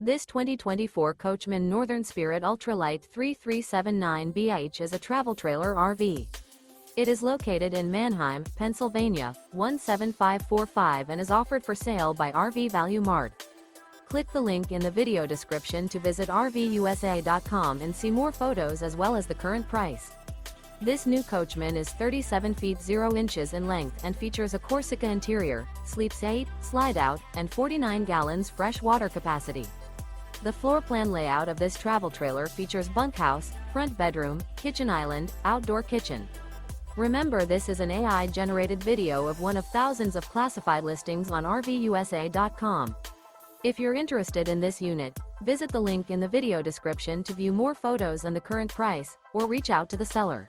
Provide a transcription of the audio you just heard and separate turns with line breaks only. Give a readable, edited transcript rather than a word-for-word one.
This 2024 Coachmen Northern Spirit Ultralight 3379BH is a travel trailer RV. It is located in Manheim, Pennsylvania, 17545 and is offered for sale by RV Value Mart. Click the link in the video description to visit RVUSA.com and see more photos as well as the current price. This new Coachmen is 37 feet 0 inches in length and features a Corsica interior, sleeps 8, Slideout, and 49 gallons fresh water capacity. The floor plan layout of this travel trailer features bunkhouse, front bedroom, kitchen island, outdoor kitchen. Remember, this is an AI-generated video of one of thousands of classified listings on RVUSA.com. If you're interested in this unit, visit the link in the video description to view more photos and the current price, or reach out to the seller.